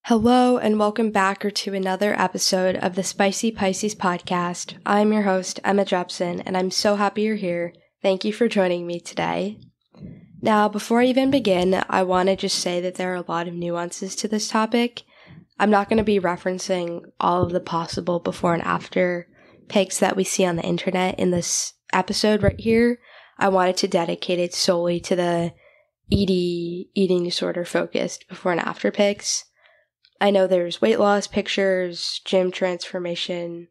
Hello and welcome back to another episode of the Spicy Pisces podcast. I'm your host, Emma Jepson, and I'm so happy you're here. Thank you for joining me today. Now, before I even begin, I want to just say that there are a lot of nuances to this topic. I'm not going to be referencing all of the possible before and after pics that we see on the internet in this episode right here. I wanted to dedicate it solely to the eating disorder focused before and after pics. I know there's weight loss pictures, gym transformation,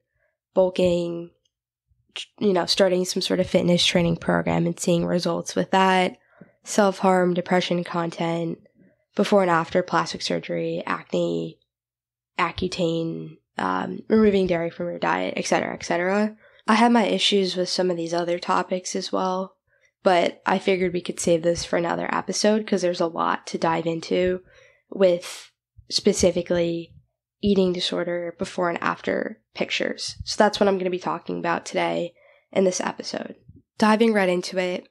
bulking, starting some sort of fitness training program and seeing results with that, self-harm, depression content, before and after plastic surgery, acne, Accutane, removing dairy from your diet, etc., etc. I have my issues with some of these other topics as well, but I figured we could save this for another episode because there's a lot to dive into with specifically eating disorder before and after pictures. So that's what I'm going to be talking about today in this episode. Diving right into it,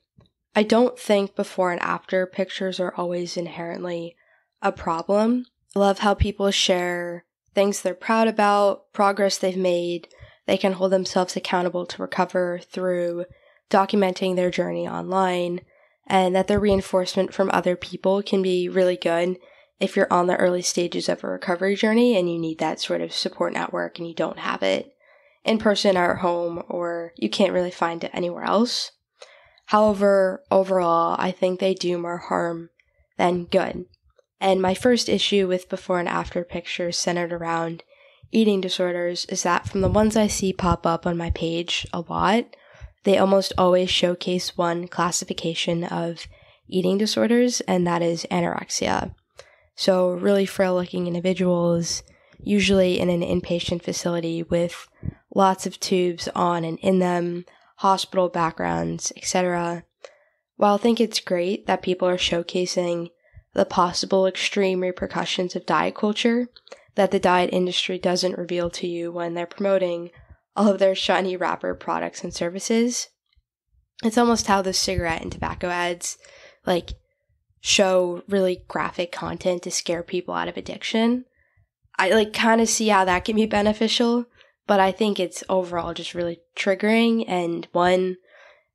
I don't think before and after pictures are always inherently a problem. I love how people share things they're proud about, progress they've made. They can hold themselves accountable to recover through documenting their journey online, and that the reinforcement from other people can be really good if you're on the early stages of a recovery journey and you need that sort of support network and you don't have it in person or at home, or you can't really find it anywhere else. However, overall, I think they do more harm than good. And my first issue with before and after pictures centered around eating disorders is that from the ones I see pop up on my page a lot, they almost always showcase one classification of eating disorders, and that is anorexia. So really frail-looking individuals, usually in an inpatient facility with lots of tubes on and in them, hospital backgrounds, etc. While I think it's great that people are showcasing the possible extreme repercussions of diet culture that the diet industry doesn't reveal to you when they're promoting all of their shiny wrapper products and services, it's almost how the cigarette and tobacco ads, show really graphic content to scare people out of addiction. I kind of see how that can be beneficial, but I think it's overall just really triggering, and one,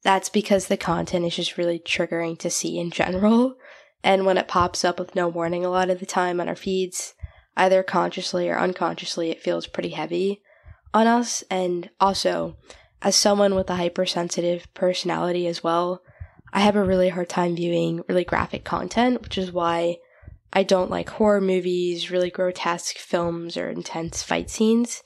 that's because the content is just really triggering to see in general, and when it pops up with no warning a lot of the time on our feeds, either consciously or unconsciously, it feels pretty heavy on us. And also, as someone with a hypersensitive personality as well, I have a really hard time viewing really graphic content, which is why I don't like horror movies, really grotesque films, or intense fight scenes.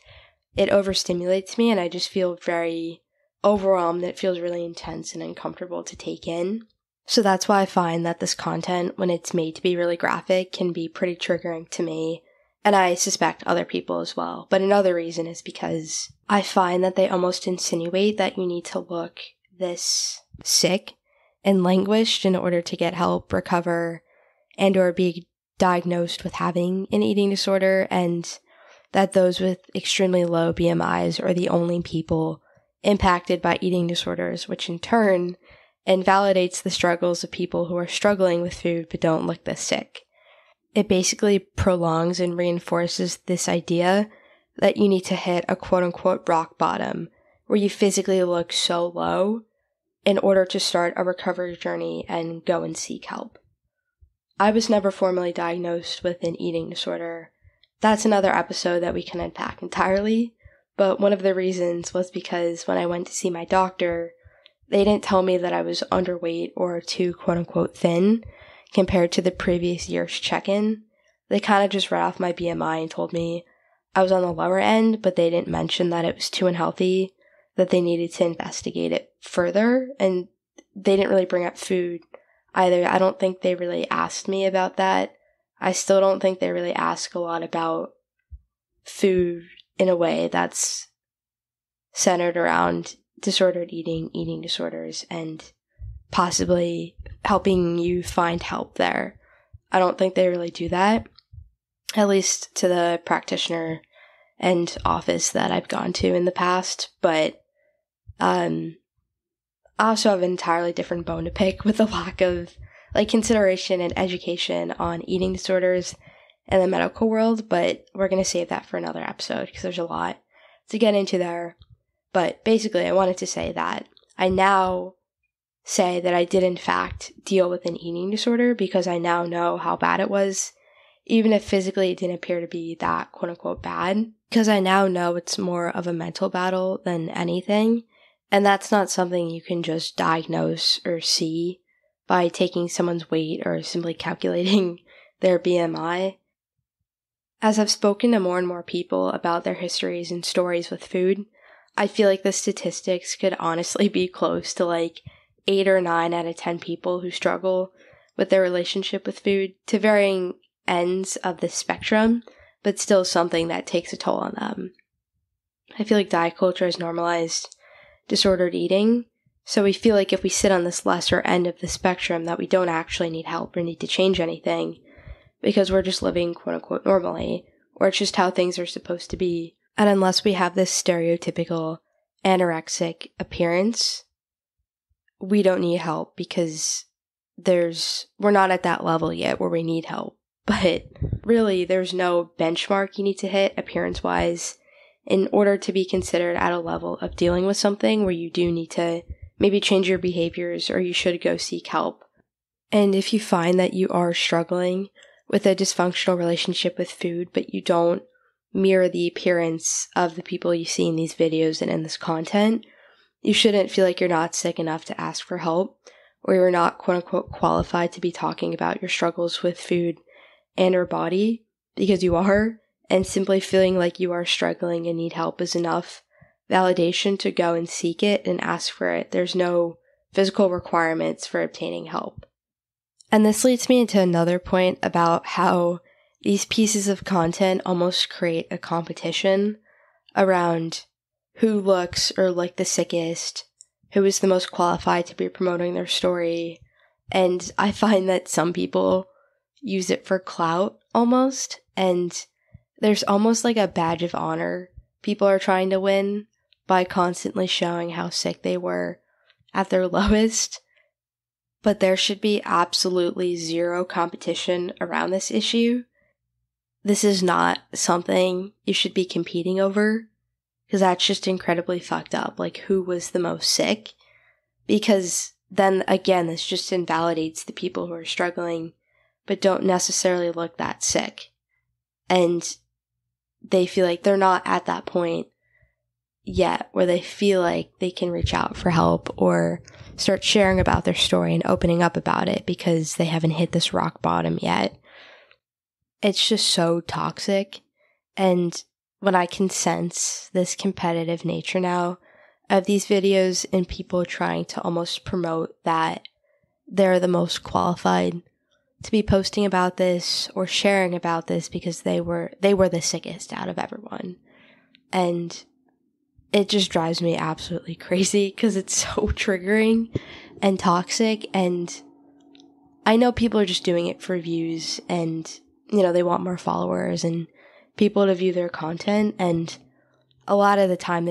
It overstimulates me and I just feel very overwhelmed. It feels really intense and uncomfortable to take in. So that's why I find that this content, when it's made to be really graphic, can be pretty triggering to me, and I suspect other people as well. But another reason is because I find that they almost insinuate that you need to look this sick and languished in order to get help, recover, and or be diagnosed with having an eating disorder, and that those with extremely low BMIs are the only people impacted by eating disorders, which in turn invalidates the struggles of people who are struggling with food but don't look this sick. It basically prolongs and reinforces this idea that you need to hit a quote-unquote rock bottom, where you physically look so low in order to start a recovery journey and go and seek help. I was never formally diagnosed with an eating disorder. That's another episode that we can unpack entirely, but one of the reasons was because when I went to see my doctor, they didn't tell me that I was underweight or too quote-unquote thin compared to the previous year's check-in. They kind of just read off my BMI and told me I was on the lower end, but they didn't mention that it was too unhealthy, that they needed to investigate it further, and they didn't really bring up food either. I don't think they really asked me about that. I still don't think they really ask a lot about food in a way that's centered around disordered eating, eating disorders, and possibly helping you find help there. I don't think they really do that, at least to the practitioner and office that I've gone to in the past, but I also have an entirely different bone to pick with the lack of consideration and education on eating disorders in the medical world, but we're going to save that for another episode because there's a lot to get into there. But basically, I wanted to say that I now say that I did in fact deal with an eating disorder because I now know how bad it was, even if physically it didn't appear to be that quote-unquote bad, because I now know it's more of a mental battle than anything, and that's not something you can just diagnose or see by taking someone's weight or simply calculating their BMI. As I've spoken to more and more people about their histories and stories with food, I feel like the statistics could honestly be close to 8 or 9 out of 10 people who struggle with their relationship with food to varying ends of the spectrum, but still something that takes a toll on them. I feel like diet culture has normalized disordered eating, so we feel like if we sit on this lesser end of the spectrum that we don't actually need help or need to change anything because we're just living quote-unquote normally, or it's just how things are supposed to be. And unless we have this stereotypical anorexic appearance, we don't need help because we're not at that level yet where we need help. But really, there's no benchmark you need to hit appearance-wise in order to be considered at a level of dealing with something where you do need to maybe change your behaviors or you should go seek help. And if you find that you are struggling with a dysfunctional relationship with food, but you don't mirror the appearance of the people you see in these videos and in this content, you shouldn't feel like you're not sick enough to ask for help, or you're not quote-unquote qualified to be talking about your struggles with food and or body, because you are, and simply feeling like you are struggling and need help is enough validation to go and seek it and ask for it. There's no physical requirements for obtaining help. And this leads me into another point about how these pieces of content almost create a competition around who looks or the sickest, who is the most qualified to be promoting their story. And I find that some people use it for clout almost, and there's almost a badge of honor people are trying to win by constantly showing how sick they were at their lowest. But there should be absolutely zero competition around this issue. This is not something you should be competing over, because that's just incredibly fucked up. Who was the most sick? Because then, again, this just invalidates the people who are struggling, but don't necessarily look that sick. And they feel like they're not at that point yet where they feel like they can reach out for help or start sharing about their story and opening up about it because they haven't hit this rock bottom yet. It's just so toxic. And when I can sense this competitive nature now of these videos and people trying to almost promote that they're the most qualified to be posting about this or sharing about this because they were the sickest out of everyone. And it just drives me absolutely crazy because it's so triggering and toxic. And I know people are just doing it for views and, they want more followers and people to view their content. And a lot of the time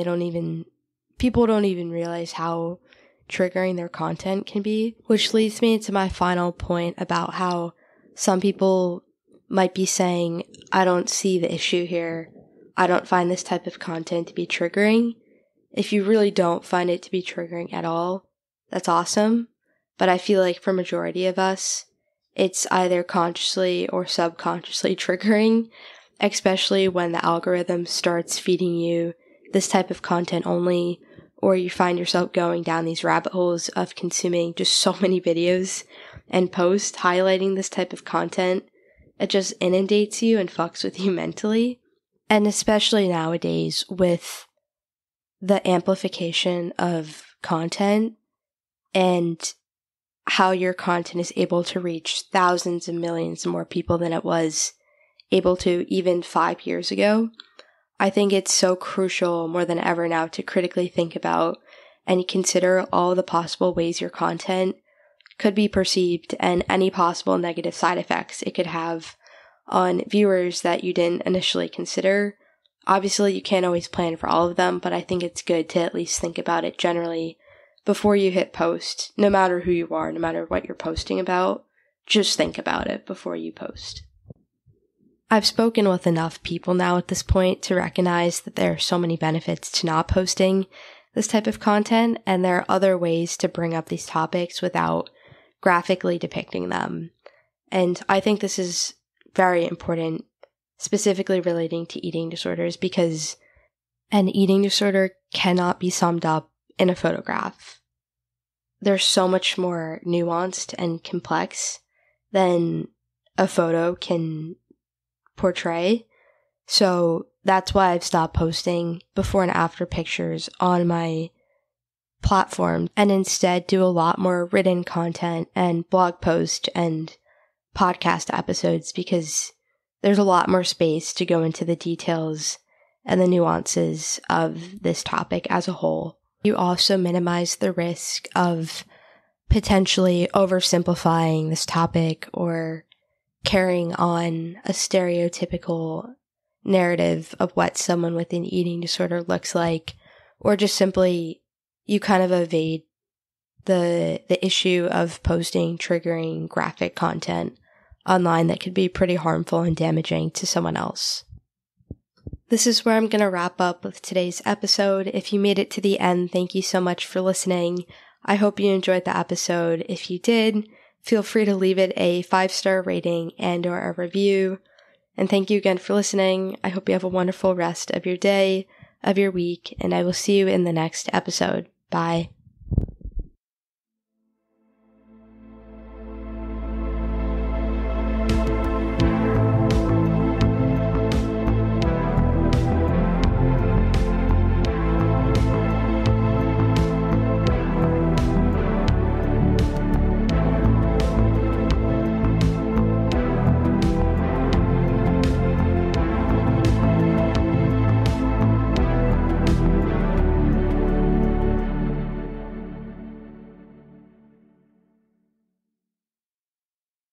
people don't even realize how triggering their content can be, which leads me to my final point about how some people might be saying, I don't see the issue here. I don't find this type of content to be triggering. If you really don't find it to be triggering at all, that's awesome. But I feel like for majority of us, it's either consciously or subconsciously triggering, especially when the algorithm starts feeding you this type of content only, or you find yourself going down these rabbit holes of consuming just so many videos and posts highlighting this type of content. It just inundates you and fucks with you mentally. And especially nowadays with the amplification of content and how your content is able to reach thousands of millions more people than it was able to even 5 years ago. I think it's so crucial more than ever now to critically think about and consider all the possible ways your content could be perceived and any possible negative side effects it could have on viewers that you didn't initially consider. Obviously, you can't always plan for all of them, but I think it's good to at least think about it generally before you hit post, no matter who you are, no matter what you're posting about. Just think about it before you post. I've spoken with enough people now at this point to recognize that there are so many benefits to not posting this type of content, and there are other ways to bring up these topics without graphically depicting them. And I think this is very important, specifically relating to eating disorders, because an eating disorder cannot be summed up in a photograph. They're so much more nuanced and complex than a photo can portray. So that's why I've stopped posting before and after pictures on my platform and instead do a lot more written content and blog posts and podcast episodes, because there's a lot more space to go into the details and the nuances of this topic as a whole. You also minimize the risk of potentially oversimplifying this topic or carrying on a stereotypical narrative of what someone with an eating disorder looks like, or just simply you kind of evade the issue of posting triggering graphic content online that could be pretty harmful and damaging to someone else. This is where I'm going to wrap up with today's episode. If you made it to the end, thank you so much for listening. I hope you enjoyed the episode. If you did, feel free to leave it a 5-star rating and or a review. And thank you again for listening. I hope you have a wonderful rest of your day, of your week, and I will see you in the next episode. Bye.